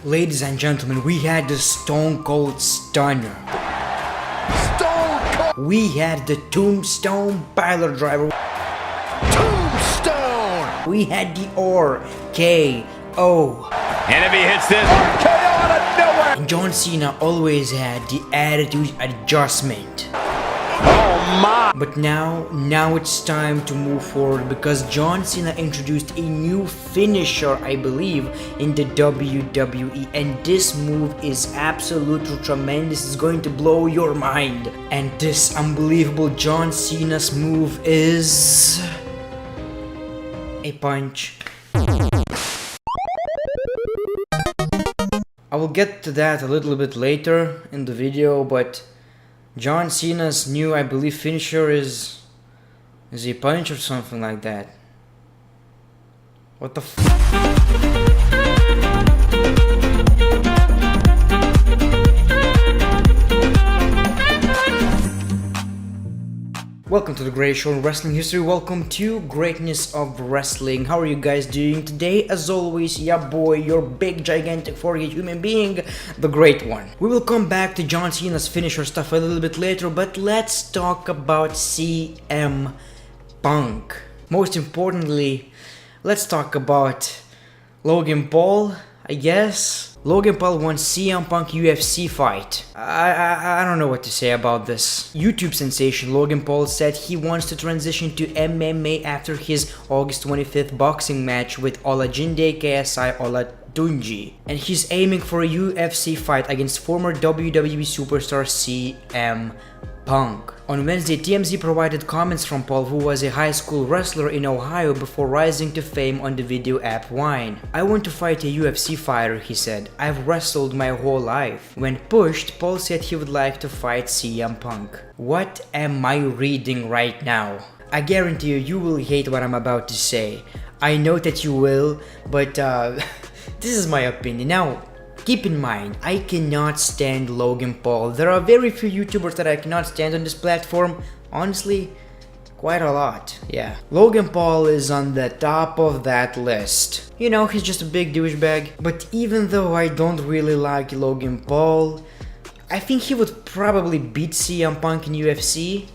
Ladies and gentlemen, we had the Stone Cold Stunner. Stone Cold We had the Tombstone Piler Driver. Tombstone! We had the RKO. And if he hits this, RKO out of nowhere! And John Cena always had the attitude adjustment. Oh my! But now it's time to move forward because John Cena introduced a new finisher, I believe, in the WWE, and this move is absolutely tremendous. It's going to blow your mind. And this unbelievable John Cena's move is a punch. I will get to that a little bit later in the video, but John Cena's new, I believe, finisher is a punch or something like that. What the f? Welcome to the greatest show in wrestling history. Welcome to Greatness of Wrestling. How are you guys doing today? As always, ya boy, your big, gigantic, 4-year human being, the Great One. We will come back to John Cena's finisher stuff a little bit later, but let's talk about CM Punk. Most importantly, let's talk about Logan Paul, I guess. Logan Paul won CM Punk UFC fight. I don't know what to say about this. YouTube sensation Logan Paul said he wants to transition to MMA after his August 25th boxing match with Olajinde KSI Olatunji. And he's aiming for a UFC fight against former WWE superstar CM Punk. On Wednesday, TMZ provided comments from Paul, who was a high school wrestler in Ohio before rising to fame on the video app Vine. "I want to fight a UFC fighter," he said. "I've wrestled my whole life." When pushed, Paul said he would like to fight CM Punk. What am I reading right now? I guarantee you will hate what I'm about to say. I know that you will, but this is my opinion. Now, keep in mind, I cannot stand Logan Paul. There are very few YouTubers that I cannot stand on this platform. Honestly, quite a lot, yeah. Logan Paul is on the top of that list. You know, he's just a big douchebag. But even though I don't really like Logan Paul, I think he would probably beat CM Punk in UFC.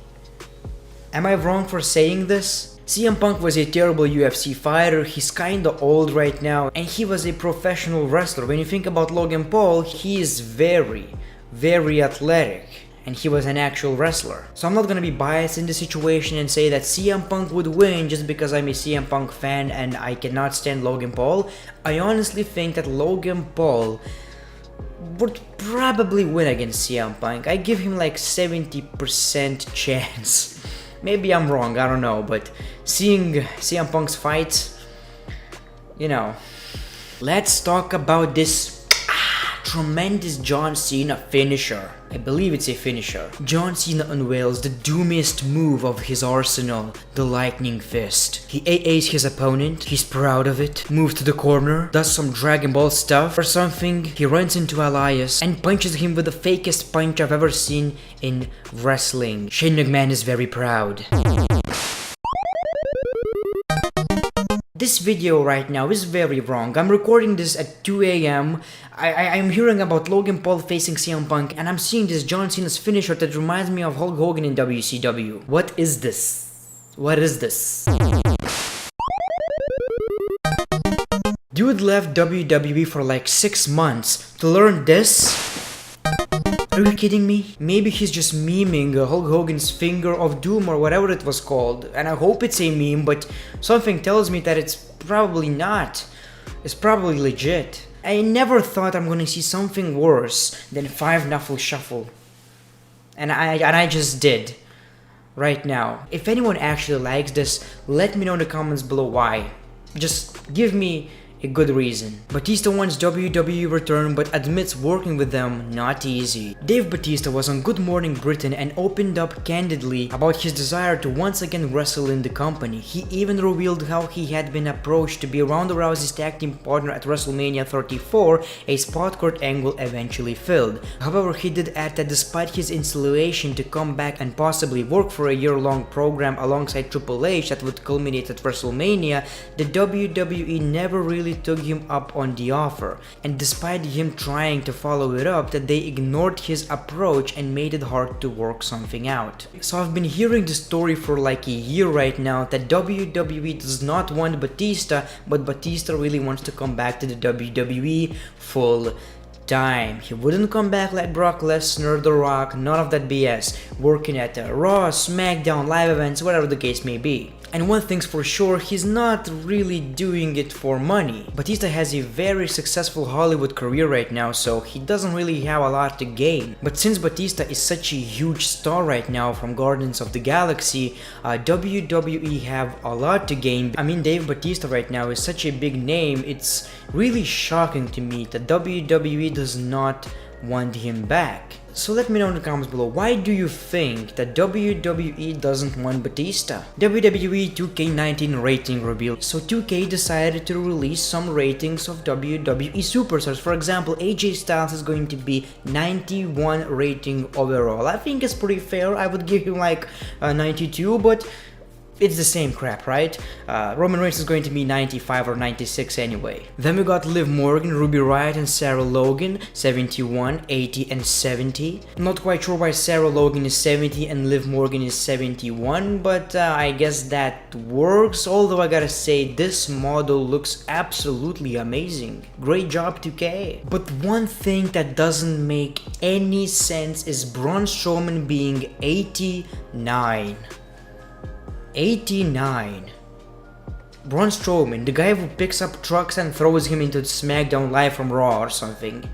Am I wrong for saying this? CM Punk was a terrible UFC fighter, he's kinda old right now, and he was a professional wrestler. When you think about Logan Paul, he is very, very athletic, and he was an actual wrestler. So I'm not gonna be biased in this situation and say that CM Punk would win just because I'm a CM Punk fan and I cannot stand Logan Paul. I honestly think that Logan Paul would probably win against CM Punk. I give him like 70% chance. Maybe I'm wrong, I don't know, but seeing CM Punk's fights, you know. Let's talk about this tremendous John Cena finisher. I believe it's a finisher. John Cena unveils the doomiest move of his arsenal, the Lightning Fist. He AAs his opponent, he's proud of it, moves to the corner, does some Dragon Ball stuff or something, he runs into Elias and punches him with the fakest punch I've ever seen in wrestling. Shane McMahon is very proud. This video right now is very wrong. I'm recording this at 2 AM. I'm hearing about Logan Paul facing CM Punk and I'm seeing this John Cena's finisher that reminds me of Hulk Hogan in WCW. What is this? What is this? Dude left WWE for like 6 months to learn this? Are you kidding me? Maybe he's just memeing Hulk Hogan's Finger of Doom or whatever it was called. And I hope it's a meme, but something tells me that it's probably not. It's probably legit. I never thought I'm gonna see something worse than 5-knuckle shuffle. And I just did. Right now. If anyone actually likes this, let me know in the comments below why. Just give me a good reason. Batista wants WWE return but admits working with them not easy. Dave Batista was on Good Morning Britain and opened up candidly about his desire to once again wrestle in the company. He even revealed how he had been approached to be Ronda Rousey's tag team partner at WrestleMania 34, a spot Kurt Angle eventually filled. However, he did add that despite his insinuation to come back and possibly work for a year-long program alongside Triple H that would culminate at WrestleMania, the WWE never really actually took him up on the offer, and despite him trying to follow it up, that they ignored his approach and made it hard to work something out. So I've been hearing the story for like a year right now that WWE does not want Batista, but Batista really wants to come back to the WWE full time. He wouldn't come back like Brock Lesnar, The Rock, none of that BS, working at Raw, SmackDown, live events, whatever the case may be. And one thing's for sure, he's not really doing it for money. Batista has a very successful Hollywood career right now, so he doesn't really have a lot to gain. But since Batista is such a huge star right now from Guardians of the Galaxy, WWE have a lot to gain. I mean, Dave Batista right now is such a big name, it's really shocking to me that WWE does not want him back. So let me know in the comments below, why do you think that WWE doesn't want Batista? WWE 2K19 rating reveal. So 2K decided to release some ratings of WWE superstars. For example, AJ Styles is going to be 91 rating overall. I think it's pretty fair. I would give him like 92, but it's the same crap, right? Roman Reigns is going to be 95 or 96 anyway. Then we got Liv Morgan, Ruby Riott and Sarah Logan, 71, 80 and 70. Not quite sure why Sarah Logan is 70 and Liv Morgan is 71, but I guess that works, although I gotta say this model looks absolutely amazing. Great job 2K. But one thing that doesn't make any sense is Braun Strowman being 89. 89. Braun Strowman, the guy who picks up trucks and throws him into SmackDown Live from Raw or something.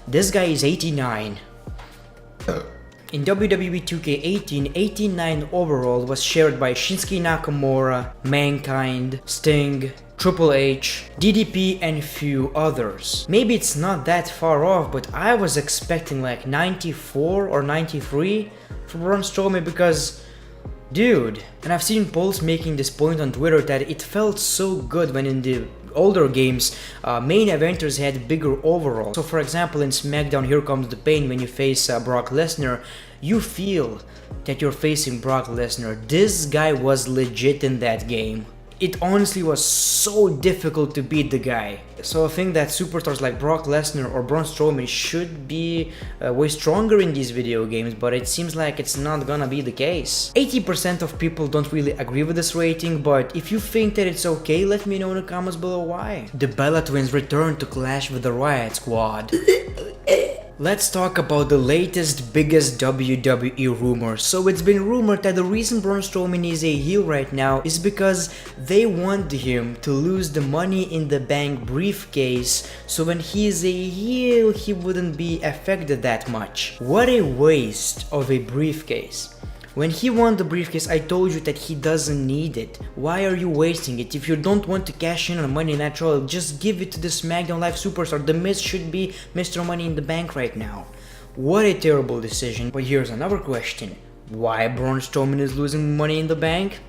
This guy is 89. In WWE 2K18, 89 overall was shared by Shinsuke Nakamura, Mankind, Sting, Triple H, DDP and few others. Maybe it's not that far off, but I was expecting like 94 or 93 for Braun Strowman because dude, and I've seen polls making this point on Twitter that it felt so good when in the older games, main eventers had bigger overall. So for example, in SmackDown Here Comes the Pain, when you face Brock Lesnar, you feel that you're facing Brock Lesnar. This guy was legit in that game. It honestly was so difficult to beat the guy. So I think that superstars like Brock Lesnar or Braun Strowman should be way stronger in these video games, but it seems like it's not gonna be the case. 80% of people don't really agree with this rating, but if you think that it's okay, let me know in the comments below why. The Bella Twins return to clash with the Riot Squad. Let's talk about the latest, biggest WWE rumor. So it's been rumored that the reason Braun Strowman is a heel right now is because they want him to lose the Money in the Bank briefcase, so when he is a heel, he wouldn't be affected that much. What a waste of a briefcase. When he won the briefcase, I told you that he doesn't need it. Why are you wasting it? If you don't want to cash in on Money Natural, just give it to the SmackDown Live superstar. The Miz should be Mr. Money in the Bank right now. What a terrible decision. But here's another question. Why Braun Strowman is losing Money in the Bank?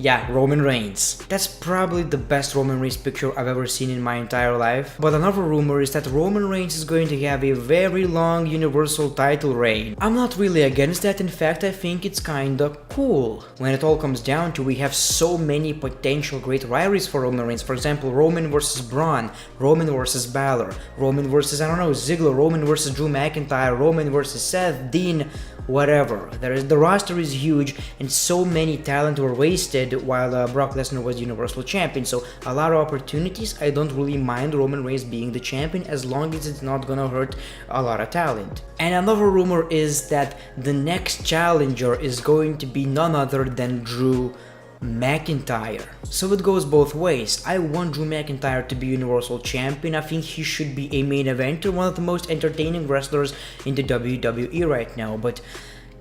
Yeah, Roman Reigns. That's probably the best Roman Reigns picture I've ever seen in my entire life. But another rumor is that Roman Reigns is going to have a very long Universal title reign. I'm not really against that, in fact I think it's kinda cool. When it all comes down to, we have so many potential great rivalries for Roman Reigns. For example, Roman versus Braun, Roman versus Balor, Roman versus, I don't know, Ziggler, Roman versus Drew McIntyre, Roman versus Seth, Dean, whatever. The roster is huge and so many talent were wasted while Brock Lesnar was Universal Champion, so a lot of opportunities. I don't really mind Roman Reigns being the champion as long as it's not gonna hurt a lot of talent. And another rumor is that the next challenger is going to be none other than Drew McIntyre. So it goes both ways. I want Drew McIntyre to be Universal Champion. I think he should be a main eventer, one of the most entertaining wrestlers in the WWE right now, but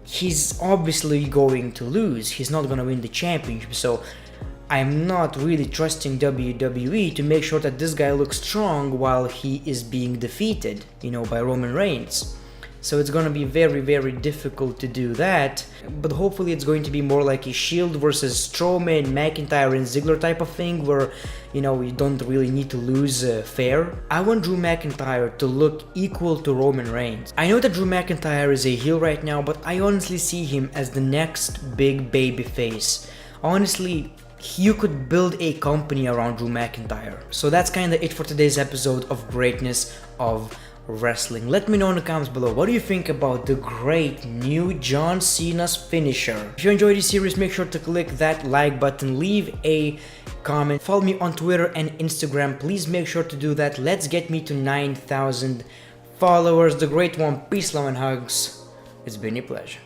he's obviously going to lose. He's not gonna win the championship, so I'm not really trusting WWE to make sure that this guy looks strong while he is being defeated, by Roman Reigns. So it's gonna be very, very difficult to do that, but hopefully it's going to be more like a Shield versus Strowman, McIntyre and Ziggler type of thing where, you don't really need to lose fair. I want Drew McIntyre to look equal to Roman Reigns. I know that Drew McIntyre is a heel right now, but I honestly see him as the next big baby face. Honestly, you could build a company around Drew McIntyre. So that's kind of it for today's episode of Greatness of Wrestling. Let me know in the comments below, what do you think about the great new John Cena's finisher? If you enjoyed this series, make sure to click that like button, leave a comment, follow me on Twitter and Instagram, please make sure to do that. Let's get me to 9,000 followers. The Great One, peace, love and hugs. It's been a pleasure.